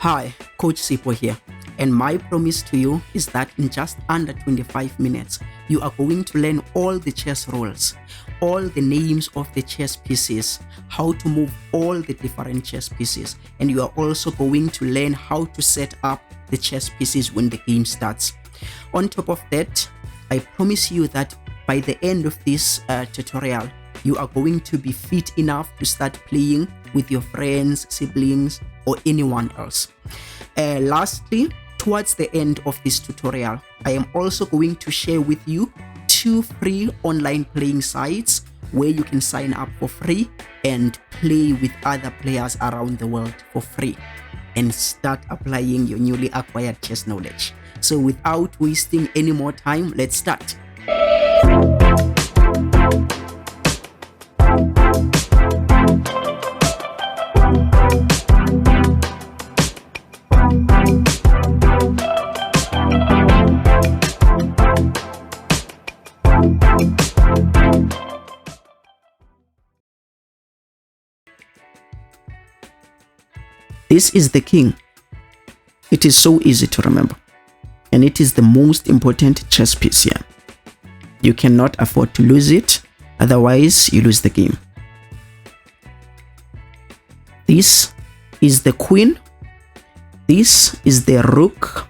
Hi, Coach Sipho here, and my promise to you is that in just under 25 minutes, you are going to learn all the chess rules, all the names of the chess pieces, how to move all the different chess pieces, and you are also going to learn how to set up the chess pieces when the game starts. On top of that, I promise you that by the end of this tutorial, you are going to be fit enough to start playing with your friends, siblings, or anyone else. Lastly, towards the end of this tutorial, I am also going to share with you 2 free online playing sites where you can sign up for free and play with other players around the world for free and start applying your newly acquired chess knowledge. So without wasting any more time, let's start. This is the king. It is so easy to remember, and it is the most important chess piece here. You cannot afford to lose it, otherwise you lose the game. This is the queen. This is the rook.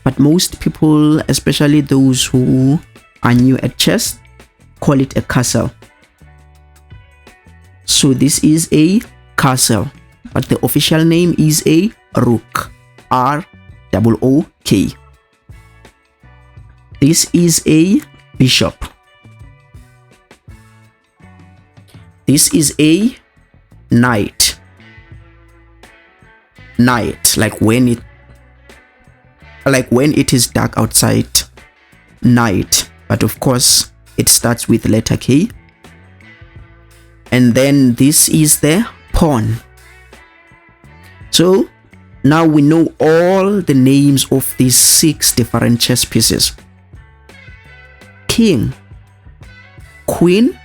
But most people, especially those who are new at chess, call it a castle. So this is a castle, but the official name is a rook. R-O-O-K. This is a bishop. This is a knight. Knight, like when it is dark outside, night. But of course, it starts with letter K. And then this is the pawn. So now we know all the names of these 6 different chess pieces. King, queen.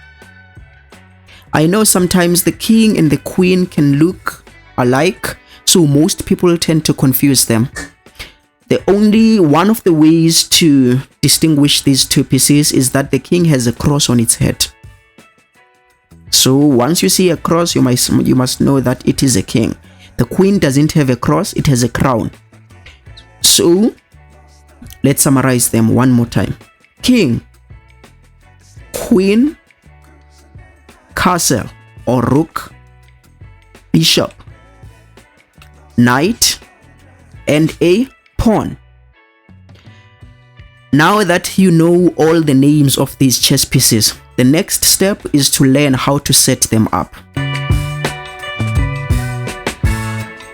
I know sometimes the king and the queen can look alike, so most people tend to confuse them. The only one of the ways to distinguish these 2 pieces is that the king has a cross on its head. So once you see a cross, you must know that it is a king. The queen doesn't have a cross, it has a crown. So let's summarize them one more time. King, queen, castle or rook, bishop, knight, and a pawn. Now that you know all the names of these chess pieces, the next step is to learn how to set them up.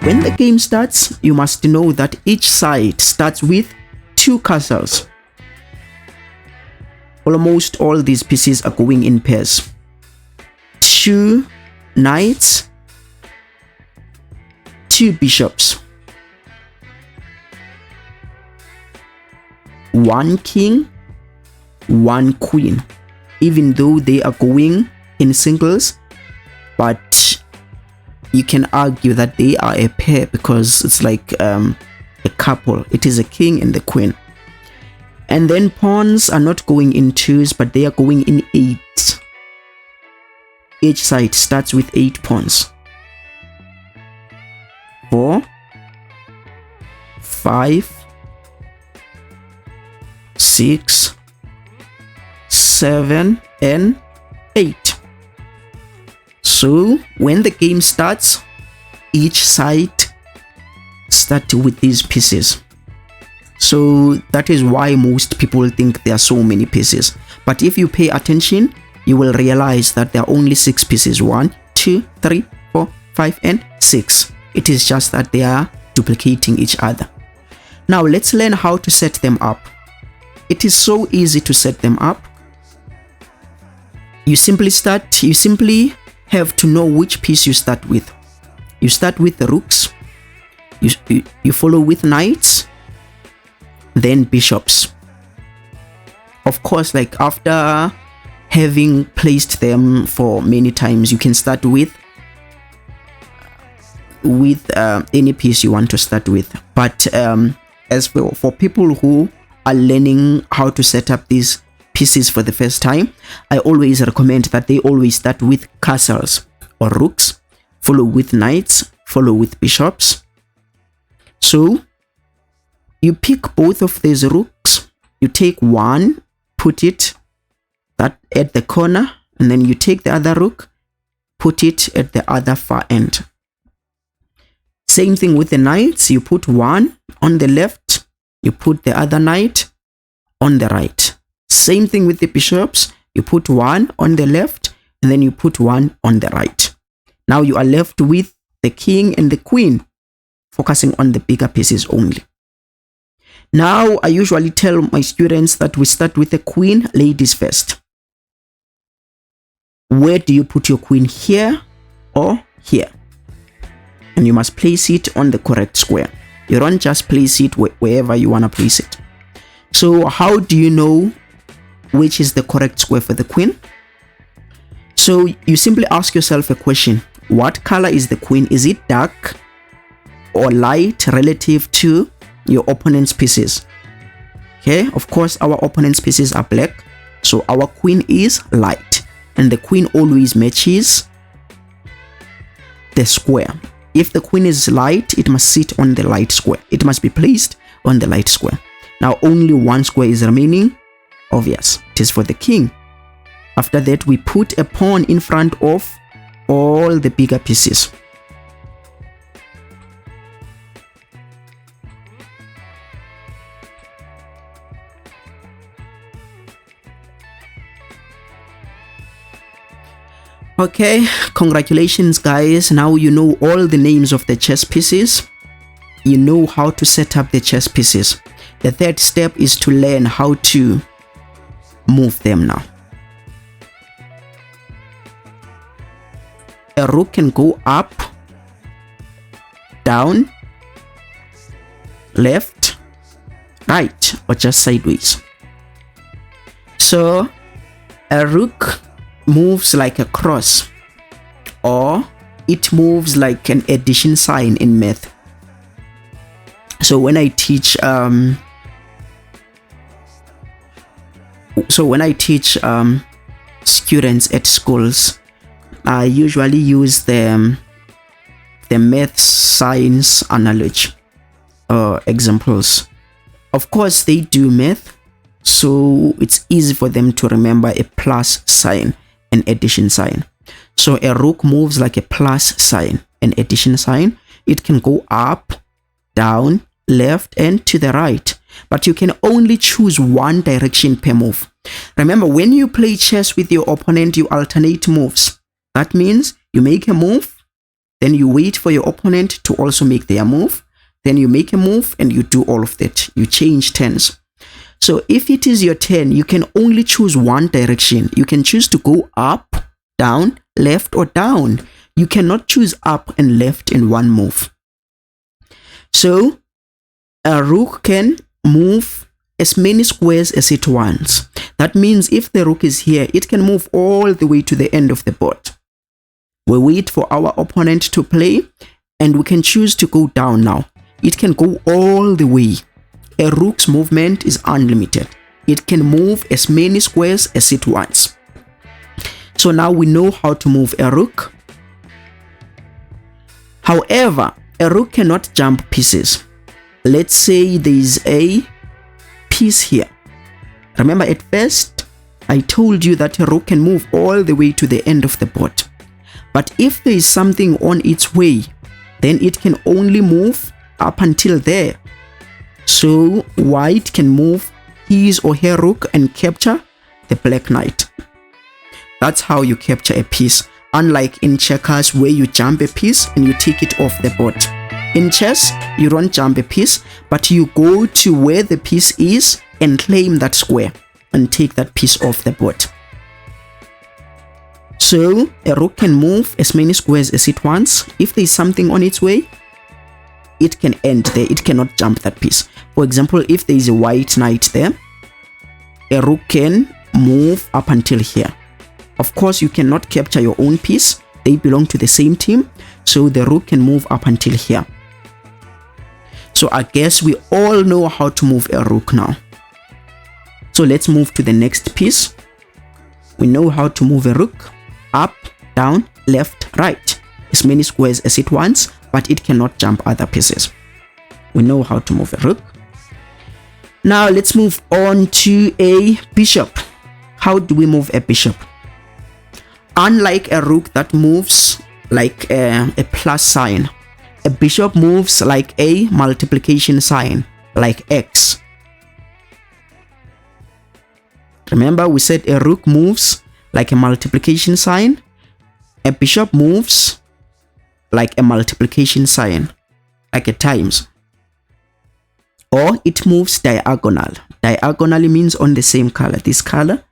When the game starts, you must know that each side starts with 2 castles. Almost all these pieces are going in pairs. 2 knights, 2 bishops, 1 king, 1 queen. Even though they are going in singles, but you can argue that they are a pair because it's like a couple. It is a king and the queen. And then pawns are not going in 2s, but they are going in 8. Each side starts with 8 pawns. 4, 5, 6, 7, and 8. So when the game starts, each side starts with these pieces. So that is why most people think there are so many pieces. But if you pay attention, you will realize that there are only 6 pieces. 1, 2, 3, 4, 5, and 6. It is just that they are duplicating each other. Now let's learn how to set them up. It is so easy to set them up. You simply have to know which piece you start with. You start with the rooks, you follow with knights, then bishops. Of course, like after having placed them for many times, you can start with with any piece you want to start with. But as for people who are learning how to set up these pieces for the first time, I always recommend that they always start with castles or rooks, follow with knights, follow with bishops. So you pick both of these rooks, you take one, put it at the corner, and then you take the other rook, put it at the other far end. Same thing with the knights, you put one on the left, you put the other knight on the right. Same thing with the bishops, you put one on the left, and then you put one on the right. Now you are left with the king and the queen, focusing on the bigger pieces only. Now I usually tell my students that we start with the queen, ladies first. Where do you put your queen, here or here? And you must place it on the correct square. You don't just place it wherever you want to place it. So how do you know which is the correct square for the queen? So you simply ask yourself a question. What color is the queen? Is it dark or light relative to your opponent's pieces? Okay, of course our opponent's pieces are black, so our queen is light, and the queen always matches the square. If the queen is light, it must sit on the light square. It must be placed on the light square. Now only one square is remaining. Obvious, it is for the king. After that, we put a pawn in front of all the bigger pieces. Okay, congratulations guys. Now you know all the names of the chess pieces. You know how to set up the chess pieces. The third step is to learn how to move them now. A rook can go up, down, left, right, or just sideways. So a rook moves like a cross, or it moves like an addition sign in math. So when I teach students at schools, I usually use the math science analogy examples. Of course they do math, so it's easy for them to remember a plus sign, an addition sign. So a rook moves like a plus sign, an addition sign. It can go up, down, left, and to the right, but you can only choose one direction per move. Remember, when you play chess with your opponent, you alternate moves. That means you make a move, then you wait for your opponent to also make their move, then you make a move and you do all of that. You change turns. So if it is your turn, you can only choose one direction. You can choose to go up, down, left, or down. You cannot choose up and left in one move. So a rook can move as many squares as it wants. That means if the rook is here, it can move all the way to the end of the board. We wait for our opponent to play, and we can choose to go down now. It can go all the way. A rook's movement is unlimited. It can move as many squares as it wants. So now we know how to move a rook. However, a rook cannot jump pieces. Let's say there is a piece here. Remember, at first I told you that a rook can move all the way to the end of the board. But if there is something on its way, then it can only move up until there. So white can move his or her rook and capture the black knight. That's how you capture a piece, unlike in checkers where you jump a piece and you take it off the board. In chess, you don't jump a piece, but you go to where the piece is and claim that square and take that piece off the board. So a rook can move as many squares as it wants. If there is something on its way, it can end there. It cannot jump that piece. For example, if there is a white knight there, a rook can move up until here. Of course, you cannot capture your own piece. They belong to the same team. So the rook can move up until here. So I guess we all know how to move a rook now. So let's move to the next piece. We know how to move a rook up, down, left, right, as many squares as it wants, but it cannot jump other pieces. We know how to move a rook. Now let's move on to a bishop. How do we move a bishop? Unlike a rook that moves like a plus sign, a bishop moves like a multiplication sign, like X. Remember, we said a rook moves like a multiplication sign. A bishop moves like a multiplication sign, like a times. Or it moves diagonal. Diagonally means on the same color, this color.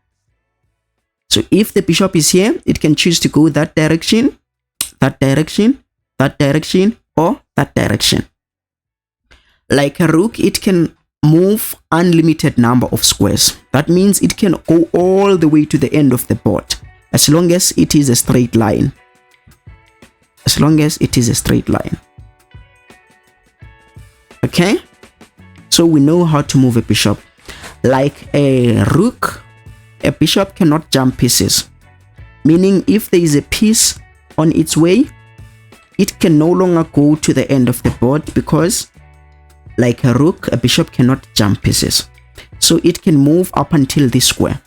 So if the bishop is here, it can choose to go that direction, that direction, that direction, or that direction. Like a rook, it can move unlimited number of squares. That means it can go all the way to the end of the board, as long as it is a straight line. As long as it is a straight line. Okay? So we know how to move a bishop. Like a rook, a bishop cannot jump pieces. Meaning if there is a piece on its way, it can no longer go to the end of the board, because like a rook, a bishop cannot jump pieces. So it can move up until this square.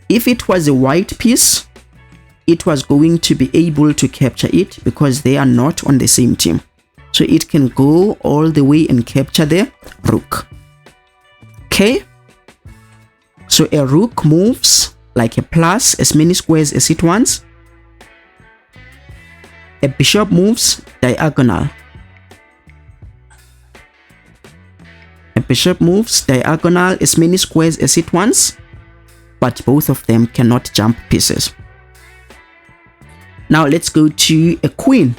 If it was a white piece, it was going to be able to capture it, because they are not on the same team. So it can go all the way and capture the rook. Okay? So a rook moves like a plus, as many squares as it wants. A bishop moves diagonal. A bishop moves diagonal, as many squares as it wants, but both of them cannot jump pieces. Now let's go to a queen.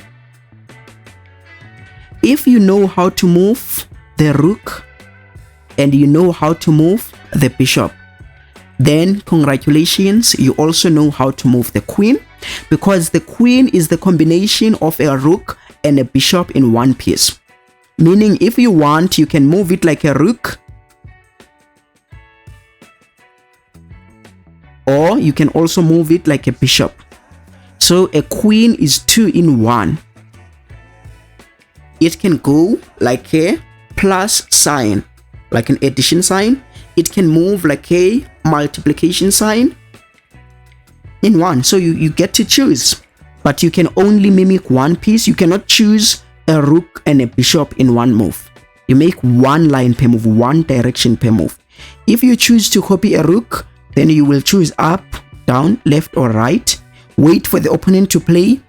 If you know how to move the rook and you know how to move the bishop, then congratulations, you also know how to move the queen, because the queen is the combination of a rook and a bishop in one piece. Meaning if you want, you can move it like a rook, or you can also move it like a bishop. So a queen is 2 in 1. It can go like a plus sign, like an addition sign. It can move like a multiplication sign in one. So you get to choose, but you can only mimic one piece. You cannot choose a rook and a bishop in one move. You make one line per move, one direction per move. If you choose to copy a rook, then you will choose up, down, left, or right. Wait for the opponent to play.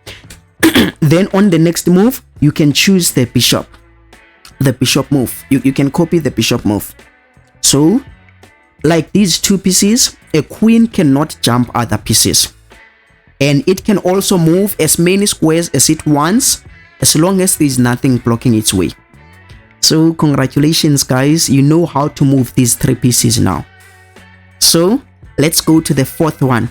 Then on the next move, you can choose the bishop move. You can copy the bishop move. So like these two pieces, a queen cannot jump other pieces, and it can also move as many squares as it wants, as long as there is nothing blocking its way. So congratulations guys, you know how to move these 3 pieces now. So let's go to the 4th one.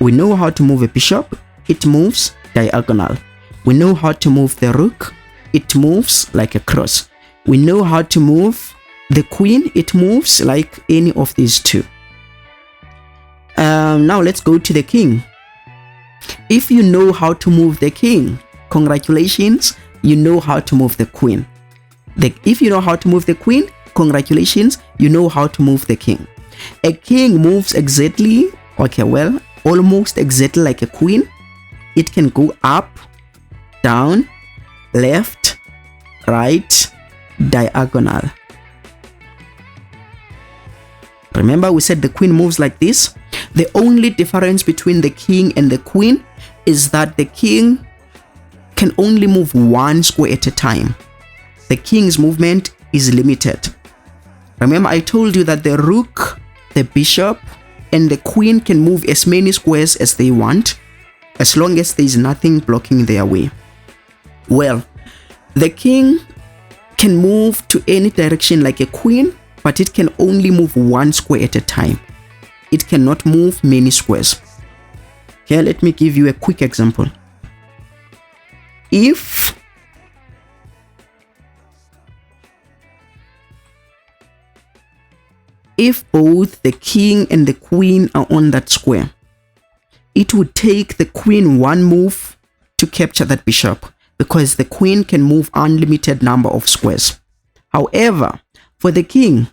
We know how to move a bishop. It moves diagonal. We know how to move the rook. It moves like a cross. We know how to move the queen. It moves like any of these 2. Now let's go to the king. If you know how to move the king, congratulations, you know how to move the queen. If you know how to move the queen, congratulations, you know how to move the king. A king moves exactly, almost exactly like a queen. It can go up, down, left, right, diagonal. Remember we said the queen moves like this. The only difference between the king and the queen is that the king can only move 1 square at a time. The king's movement is limited. Remember I told you that the rook, the bishop, and the queen can move as many squares as they want, as long as there is nothing blocking their way. Well, the king can move to any direction like a queen, but it can only move 1 square at a time. It cannot move many squares. Here, let me give you a quick example. If both the king and the queen are on that square, it would take the queen one move to capture that bishop, because the queen can move unlimited number of squares. However, for the king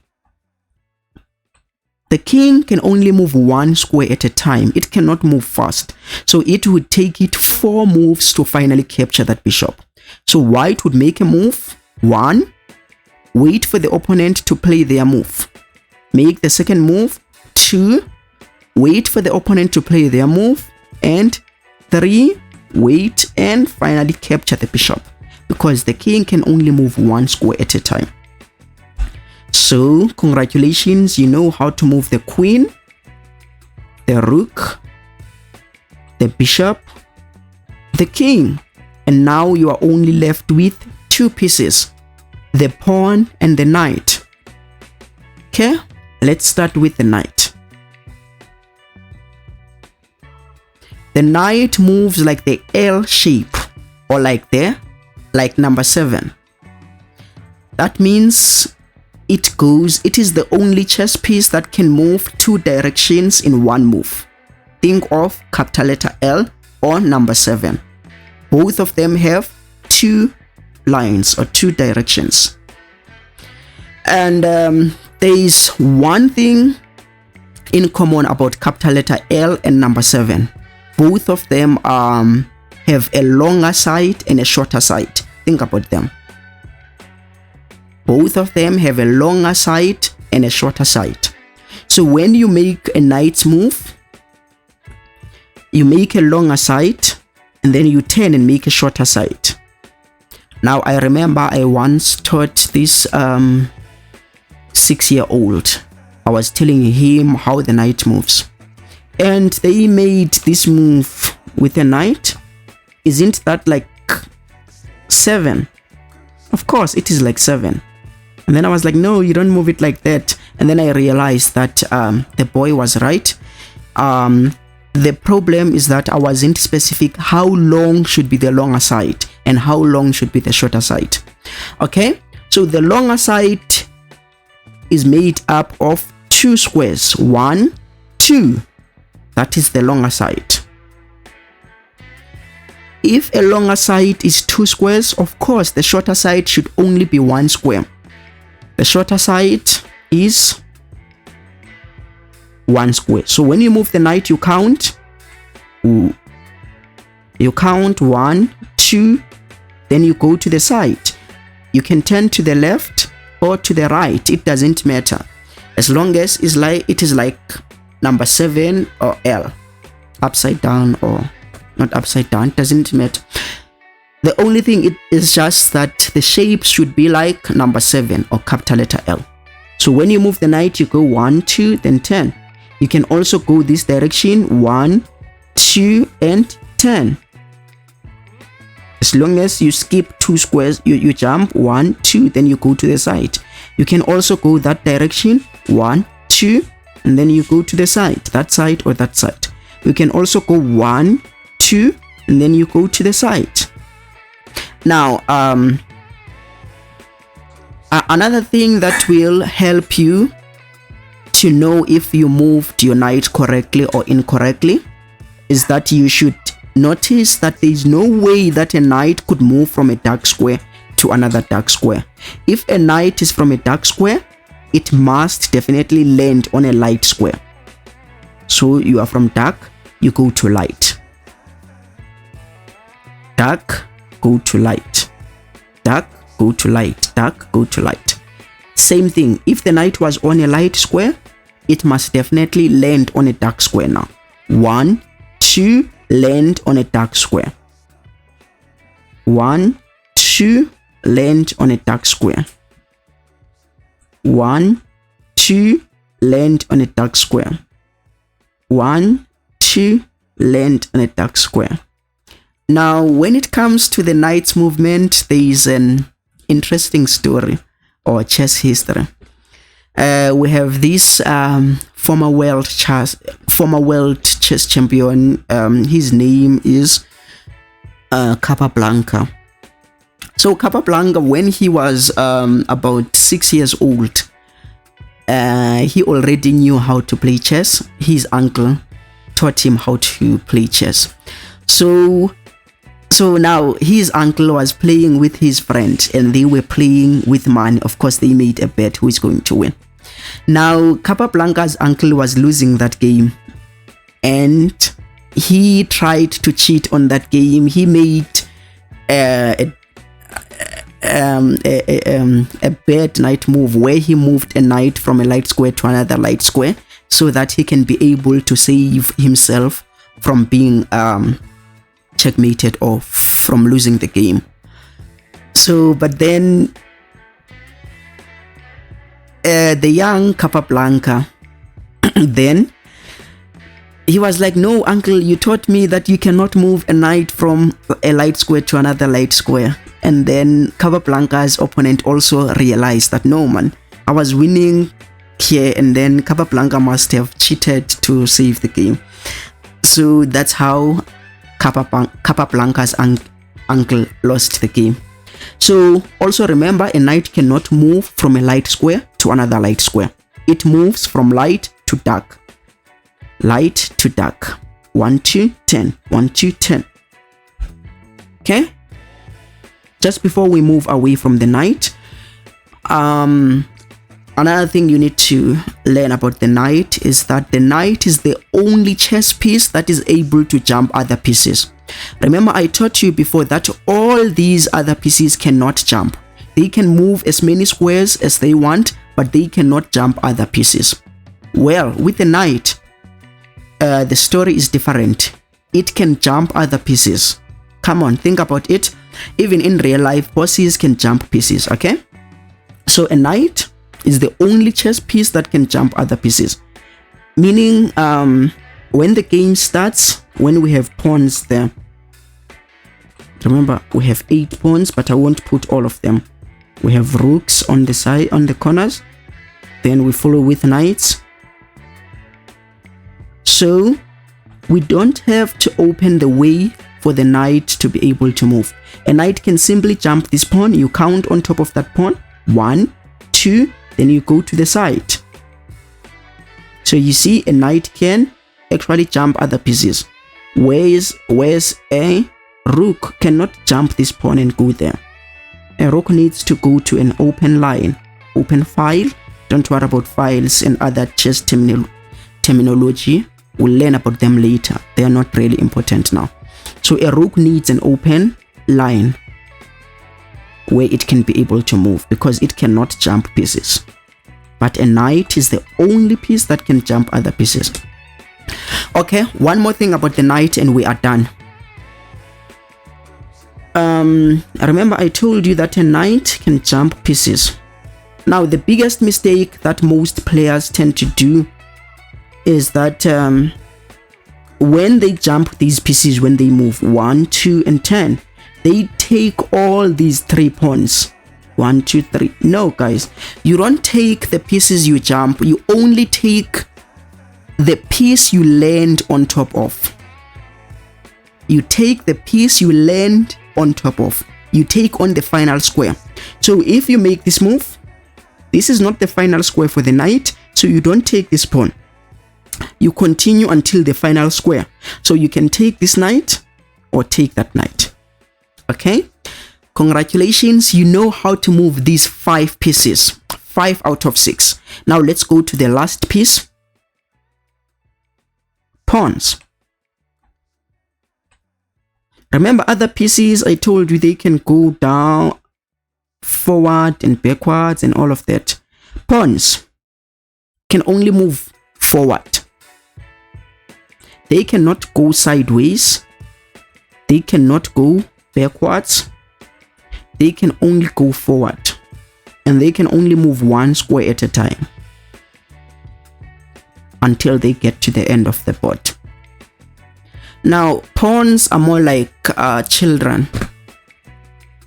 can only move one square at a time. It cannot move fast. So it would take it 4 moves to finally capture that bishop. So white would make a move, 1, wait for the opponent to play their move. Make the second move, 2, wait for the opponent to play their move, and 3, wait and finally capture the bishop, because the king can only move 1 square at a time. So congratulations, you know how to move the queen, the rook, the bishop, the king, and now you are only left with 2 pieces, the pawn and the knight. Okay, let's start with the knight. The knight moves like the L shape, or like number 7. That means it is the only chess piece that can move 2 directions in one move. Think of capital letter L or number 7. Both of them have 2 lines or 2 directions. And there is one thing in common about capital letter L and number 7. Both of them have a longer side and a shorter side. Think about them. Both of them have a longer side and a shorter side. So when you make a knight's move, you make a longer side and then you turn and make a shorter side. Now I remember I once taught this 6-year-old. I was telling him how the knight moves. And they made this move with a knight. Isn't that like 7? Of course, it is like 7. And then I was like, no, you don't move it like that. And then I realized that the boy was right. The problem is that I wasn't specific how long should be the longer side and how long should be the shorter side. Okay, so the longer side is made up of 2 squares. 1, 2. That is the longer side. If a longer side is 2 squares, of course the shorter side should only be 1 square. The shorter side is 1 square. So when you move the knight, you count. You count 1, 2, then you go to the side. You can turn to the left or to the right. It doesn't matter, as long as it is like number 7 or L, upside down or not upside down. It doesn't matter. The only thing is just that the shape should be like number 7 or capital letter L. So when you move the knight, you go 1, 2, then 10. You can also go this direction, 1, 2, and 10. As long as you skip 2 squares, you jump 1, 2, then you go to the side. You can also go that direction, 1, 2, and then you go to the side, that side or that side. You can also go 1, 2, and then you go to the side. Now, another thing that will help you to know if you moved your knight correctly or incorrectly is that you should notice that there is no way that a knight could move from a dark square to another dark square. If a knight is from a dark square, it must definitely land on a light square. So you are from dark, you go to light. Dark, go to light. Dark, go to light. Dark, go to light. Same thing, if the knight was on a light square, it must definitely land on a dark square now. 1, 2, land on a dark square. 1, 2, land on a dark square. 1, 2, land on a dark square. 1, 2, land on a dark square. Now, when it comes to the knight's movement, there is an interesting story or chess history. We have this former world chess champion. His name is Capablanca. So Capablanca, when he was about 6 years old, he already knew how to play chess. His uncle taught him how to play chess. So now his uncle was playing with his friend, and they were playing with money. Of course, they made a bet who is going to win. Now Capablanca's uncle was losing that game, and he tried to cheat on that game. He made a bad knight move where he moved a knight from a light square to another light square, so that he can be able to save himself from being checkmated or from losing the game. So, but then the young Capablanca, then he was like, no, uncle, you taught me that you cannot move a knight from a light square to another light square. And then Capablanca's opponent also realized that, no, man, I was winning here, and then Capablanca must have cheated to save the game. So that's how Capablanca's uncle lost the game. So also remember, a knight cannot move from a light square to another light square. It moves from light to dark. Light to dark. 1 to 10. 1 to 10. Okay? Just before we move away from the knight, another thing you need to learn about the knight is that the knight is the only chess piece that is able to jump other pieces. Remember, I taught you before that all these other pieces cannot jump. They can move as many squares as they want, but they cannot jump other pieces. Well, with the knight, the story is different. It can jump other pieces. Come on, think about it. Even in real life, bosses can jump pieces, okay? So a knight is the only chess piece that can jump other pieces. Meaning, when the game starts, when we have pawns there, remember, we have 8 pawns, but I won't put all of them. We have rooks on the side, on the corners. Then we follow with knights. So we don't have to open the way for the knight to be able to move. A knight can simply jump this pawn. You count on top of that pawn. 1, 2, then you go to the side. So you see, a knight can actually jump other pieces. Whereas a rook cannot jump this pawn and go there. A rook needs to go to an open line, open file. Don't worry about files and other chess terminology. We'll learn about them later. They are not really important now. So a rook needs an open line where it can be able to move, because it cannot jump pieces. But a knight is the only piece that can jump other pieces. Okay, one more thing about the knight and we are done. Remember, I told you that a knight can jump pieces. Now, the biggest mistake that most players tend to do is that when they jump these pieces, when they move 1, 2, and 10, they take all these 3 pawns. 1, 2, 3. No, guys, you don't take the pieces you jump. You only take the piece you land on top of. You take the piece you land on top of. You take on the final square. So if you make this move, this is not the final square for the knight, so you don't take this pawn. You continue until the final square. So you can take this knight or take that knight. Okay? Congratulations, you know how to move these 5 pieces. 5 out of 6. Now let's go to the last piece. Pawns. Remember, other pieces, I told you they can go down, forward and backwards and all of that. Pawns can only move forward. They cannot go sideways. They cannot go backwards. They can only go forward. And they can only move 1 square at a time until they get to the end of the board. Now, pawns are more like children.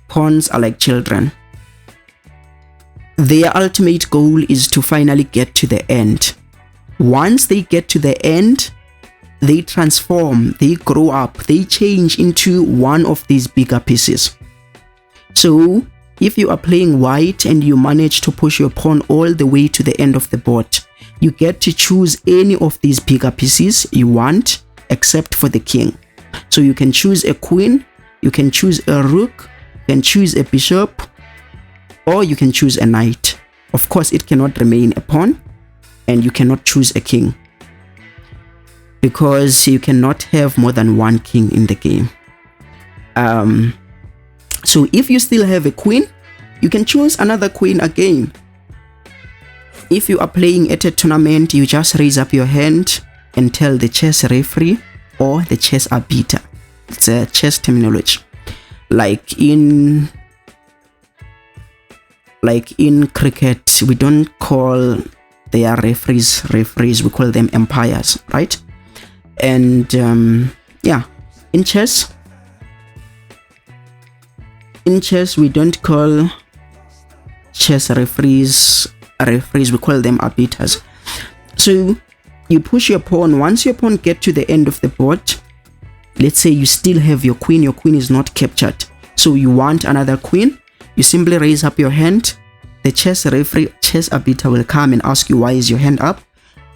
Pawns are like children. Their ultimate goal is to finally get to the end. Once they get to the end, they transform, they grow up, they change into one of these bigger pieces. So if you are playing white and you manage to push your pawn all the way to the end of the board, you get to choose any of these bigger pieces you want, except for the king. So you can choose a queen, you can choose a rook, you can choose a bishop, or you can choose a knight. Of course, it cannot remain a pawn, and you cannot choose a king, because you cannot have more than one king in the game. So if you still have a queen, you can choose another queen again. If you are playing at a tournament, you just raise up your hand and tell the chess referee or the chess arbiter. It's a chess terminology. Like in cricket, we don't call their referees, we call them umpires, right? And yeah, in chess we don't call chess referees, we call them arbiters. So you push your pawn. Once your pawn get to the end of the board, let's say you still have your queen is not captured, so you want another queen, you simply raise up your hand. The chess referee, chess arbiter will come and ask you, why is your hand up?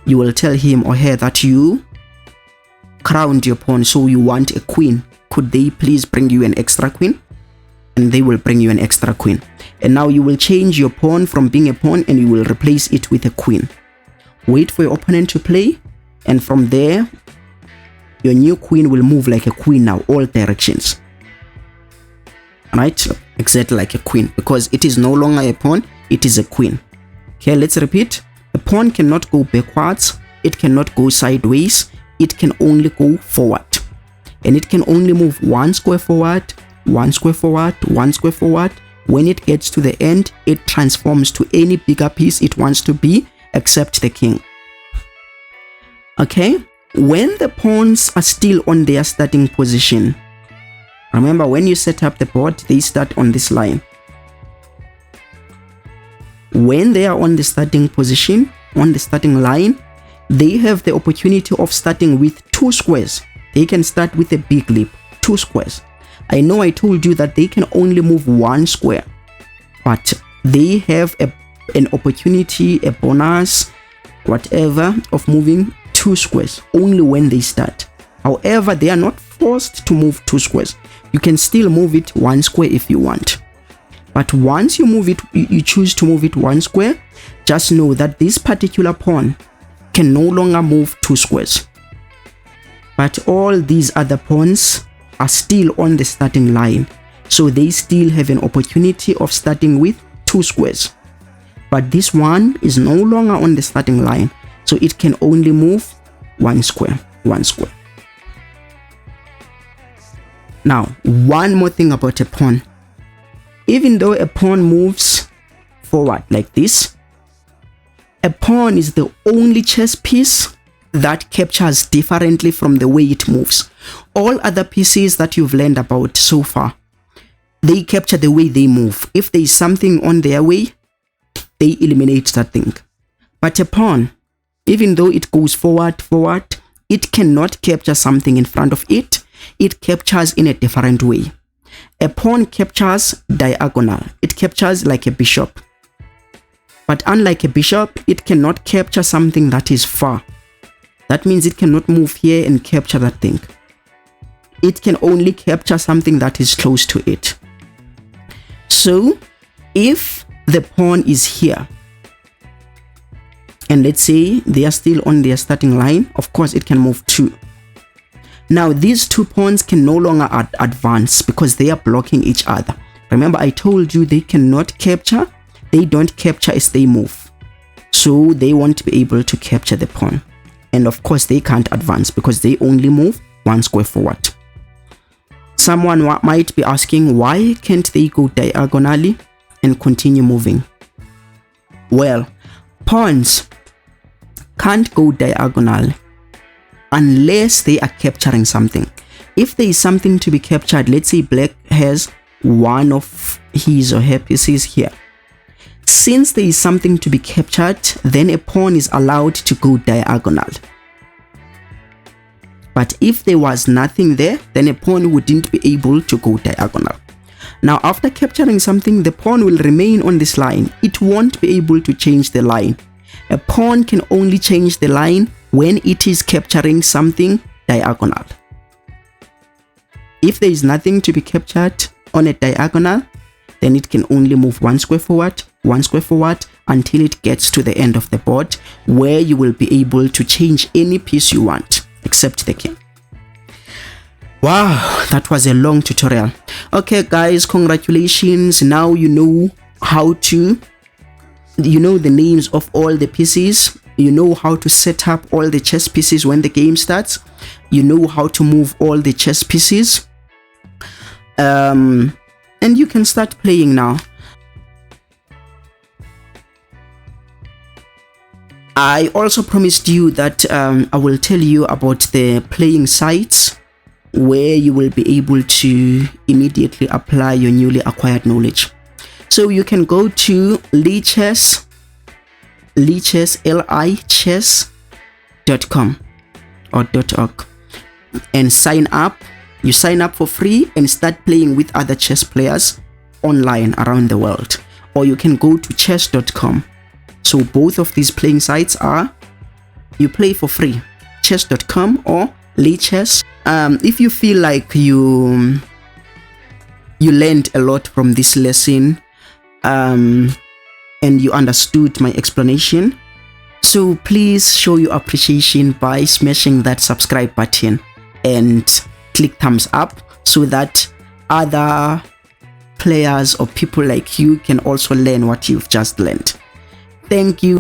You will tell him or her that you crowned your pawn, so you want a queen. Could they please bring you an extra queen? And they will bring you an extra queen. And now you will change your pawn from being a pawn and you will replace it with a queen. Wait for your opponent to play, and from there your new queen will move like a queen now, all directions. Right? Exactly like a queen, because it is no longer a pawn, it is a queen. Okay, let's repeat. A pawn cannot go backwards, it cannot go sideways, it can only go forward. And it can only move one square forward, one square forward, one square forward. When it gets to the end, it transforms to any bigger piece it wants to be, except the king. Okay, when the pawns are still on their starting position, remember when you set up the board, they start on this line. When they are on the starting position, on the starting line, they have the opportunity of starting with 2 squares. They can start with a big leap, 2 squares. I know I told you that they can only move 1 square, but they have an opportunity, a bonus, whatever, of moving 2 squares only when they start. However, they are not forced to move 2 squares. You can still move it 1 square if you want. But once you move it, you choose to move it 1 square, just know that this particular pawn can no longer move 2 squares. But all these other pawns are still on the starting line, so they still have an opportunity of starting with 2 squares. But this one is no longer on the starting line, so it can only move 1 square, 1 square. Now, one more thing about a pawn. Even though a pawn moves forward like this, a pawn is the only chess piece that captures differently from the way it moves. All other pieces that you've learned about so far, they capture the way they move. If there is something on their way, they eliminate that thing. But a pawn, even though it goes forward, it cannot capture something in front of it. It captures in a different way. A pawn captures diagonal. It captures like a bishop. But unlike a bishop, it cannot capture something that is far. That means it cannot move here and capture that thing. It can only capture something that is close to it. So, if the pawn is here, and let's say they are still on their starting line, of course it can move 2. Now these 2 pawns can no longer advance because they are blocking each other. Remember, I told you they cannot capture. They don't capture as they move, so they won't be able to capture the pawn. And of course they can't advance because they only move 1 square forward. Someone might be asking, why can't they go diagonally and continue moving? Well, pawns can't go diagonal unless they are capturing something. If there is something to be captured, let's say black has one of his or her pieces here. Since there is something to be captured, then a pawn is allowed to go diagonal. But if there was nothing there, then a pawn wouldn't be able to go diagonal. Now, after capturing something, the pawn will remain on this line. It won't be able to change the line. A pawn can only change the line when it is capturing something diagonal. If there is nothing to be captured on a diagonal, then it can only move one square forward until it gets to the end of the board, where you will be able to change any piece you want except the king. Wow, that was a long tutorial. Okay guys, congratulations. Now you know how to, the names of all the pieces. You know how to set up all the chess pieces when the game starts. You know how to move all the chess pieces. And you can start playing now. I also promised you that I will tell you about the playing sites where you will be able to immediately apply your newly acquired knowledge. So you can go to lichess.com or .org and sign up. You sign up for free and start playing with other chess players online around the world. Or you can go to chess.com. So both of these playing sites are, you play for free, chess.com or Lichess. If you feel like you learned a lot from this lesson and you understood my explanation, so please show your appreciation by smashing that subscribe button and click thumbs up so that other players or people like you can also learn what you've just learned. Thank you.